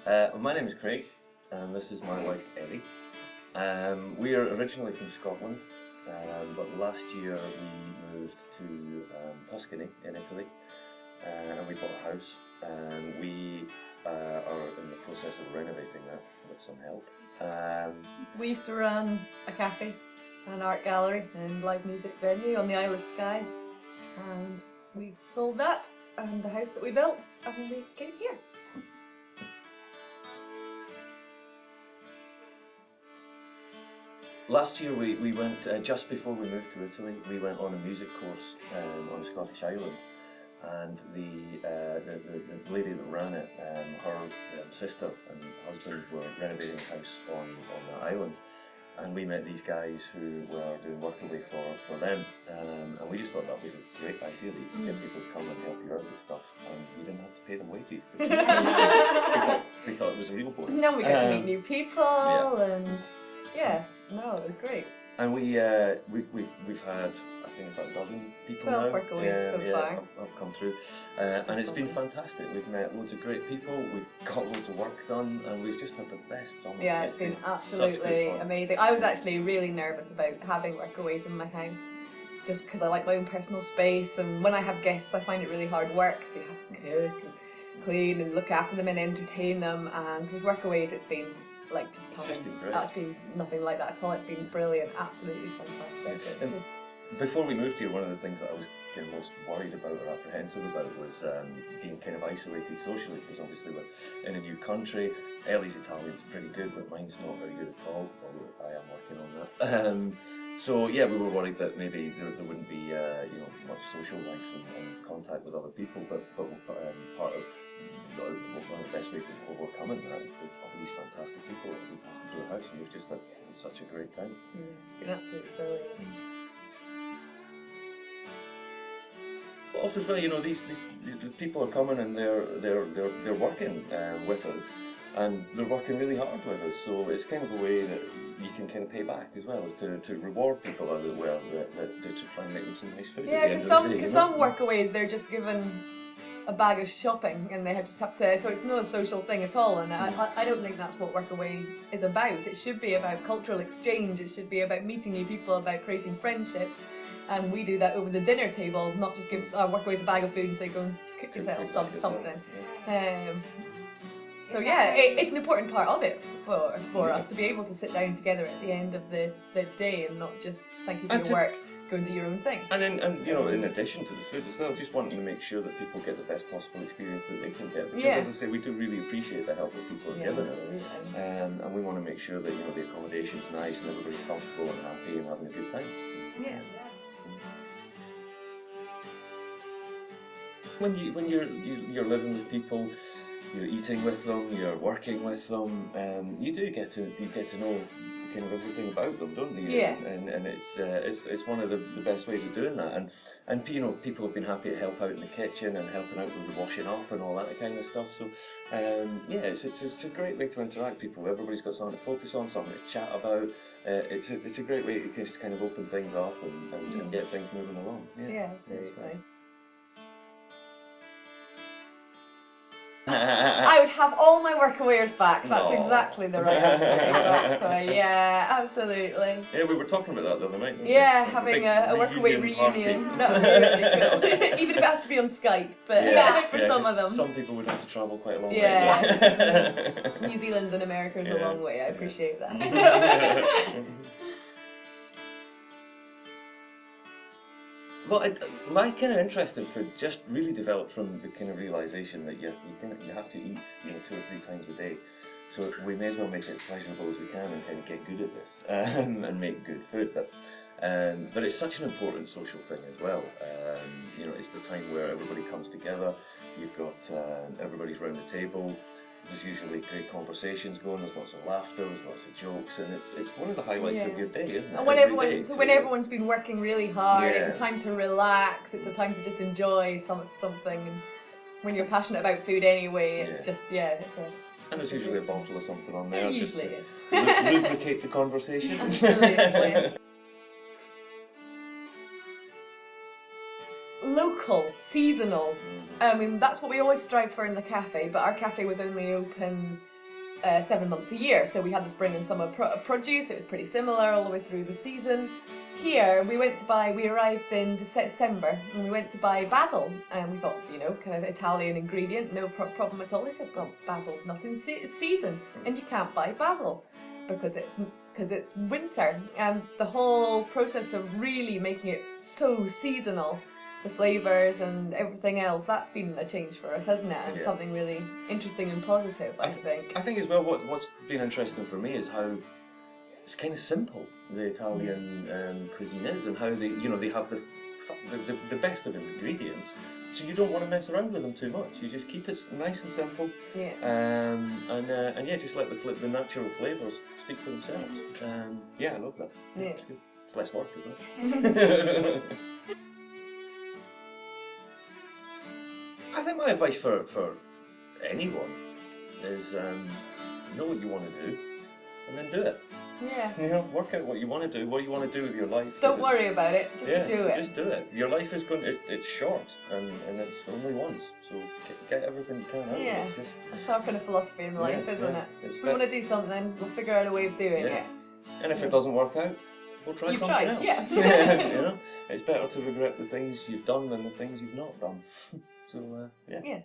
My name is Craig, and this is my wife Elly. We are originally from Scotland, but last year we moved to Tuscany in Italy, and we bought a house. And we are in the process of renovating that with some help. We used to run a cafe, an art gallery and live music venue on the Isle of Skye, and we sold that and the house that we built, and we came here. Last year we went, just before we moved to Italy, we went on a music course on a Scottish island, and the lady that ran it, her sister and husband were renovating a house on the island, and we met these guys who were doing work away for them, and we just thought that was a great idea that you could get people to come and help you out with stuff, and you didn't have to pay them wages. we thought it was a real bonus. Now we get to meet new people, and no, it was great. And we've had, I think, about a dozen people 12 now. workaways so far. Have come through, and it's been fantastic. We've met loads of great people. We've got loads of work done, and we've just had the best summer. Yeah, it's been absolutely amazing. I was actually really nervous about having workaways in my house, just because I like my own personal space, and when I have guests, I find it really hard work. So you have to cook and clean and look after them and entertain them. And with workaways, it's been like it's been nothing like that at all. It's been brilliant, absolutely fantastic. It's just. Before we moved here, one of the things that I was kind of most worried about or apprehensive about was being kind of isolated socially, because obviously we're in a new country. Ellie's Italian's pretty good, but mine's not very good at all, although I am working on that. So yeah, we were worried that maybe there wouldn't be much social life and contact with other people, but part of one of the best ways of overcoming that is all these fantastic people that have been passing through the house, and we've just had such a great time. It's been absolutely brilliant. But also as well, these people are coming and they're working with us, and they're working really hard with us. So it's kind of a way that you can kind of pay back as well, as to reward people, as it were, that to try and make them some nice food. Yeah, because some workaways they're just given a bag of shopping and they just have to, so it's not a social thing at all, and I don't think that's what workaway is about. It should be about cultural exchange, it should be about meeting new people, about creating friendships, and we do that over the dinner table, not just give our workaways a bag of food and say go and cook yourself something. So yeah, it's an important part of it for us to be able to sit down together at the end of the day and not just thank you for your work, go and do your own thing. And then, in addition to the food as well, just wanting to make sure that people get the best possible experience that they can get. Because as I say, we do really appreciate the help that people have given us. And we want to make sure that the accommodation's nice and everybody's comfortable and happy and having a good time. Yeah. When you're living with people, you're eating with them, you're working with them, you get to know kind of everything about them, don't you? Yeah. And it's one of the best ways of doing that. And people have been happy to help out in the kitchen and helping out with the washing up and all that kind of stuff. So it's a great way to interact with people. Everybody's got something to focus on, something to chat about. It's a great way to just kind of open things up and get things moving along. Yeah, absolutely. I would have all my workawayers back. That's exactly the right answer. Exactly. Yeah, absolutely. Yeah, we were talking about that the other night. Yeah, having a workaway reunion. That would be really cool. Even if it has to be on Skype, but for some of them. Some people would have to travel quite a long way. Yeah. New Zealand and America is a long way. I appreciate that. Well, my kind of interest in food just really developed from the kind of realisation that you have to eat 2 or 3 times a day, so we may as well make it as pleasurable as we can and kind of get good at this and make good food. But it's such an important social thing as well. It's the time where everybody comes together. You've got everybody's round the table. There's usually great conversations going, there's lots of laughter, there's lots of jokes, and it's one of the highlights of your day, isn't it? And when everyone's been working really hard, it's a time to relax, it's a time to just enjoy something, and when you're passionate about food anyway, it's just, it's a... And there's usually a bottle of something on there, just to lubricate the conversation. Absolutely. Local, seasonal. I mean, that's what we always strive for in the cafe, but our cafe was only open 7 months a year. So we had the spring and summer produce. It was pretty similar all the way through the season. Here we arrived in December and we went to buy basil, and we thought, kind of Italian ingredient, no problem at all. They said, well, basil's not in season and you can't buy basil because it's winter. And the whole process of really making it so seasonal, the flavours and everything else, that's been a change for us, hasn't it? And something really interesting and positive, I think. I think as well what's been interesting for me is how it's kind of simple, the Italian cuisine is, and how they have the best of ingredients. So you don't want to mess around with them too much. You just keep it nice and simple. Yeah. And just let the natural flavours speak for themselves. I love that. Yeah. It's less work, isn't it? I think my advice for anyone is know what you want to do and then do it. Yeah. Work out what you want to do, what you want to do with your life. Don't worry about it, just do it. Just do it. Your life is it's short and it's only once, so get everything you can out of it. That's our kind of philosophy in life, isn't it? If we want to do something, we'll figure out a way of doing it. And if it doesn't work out, we'll try something else. Yeah. It's better to regret the things you've done than the things you've not done. So, Yeah.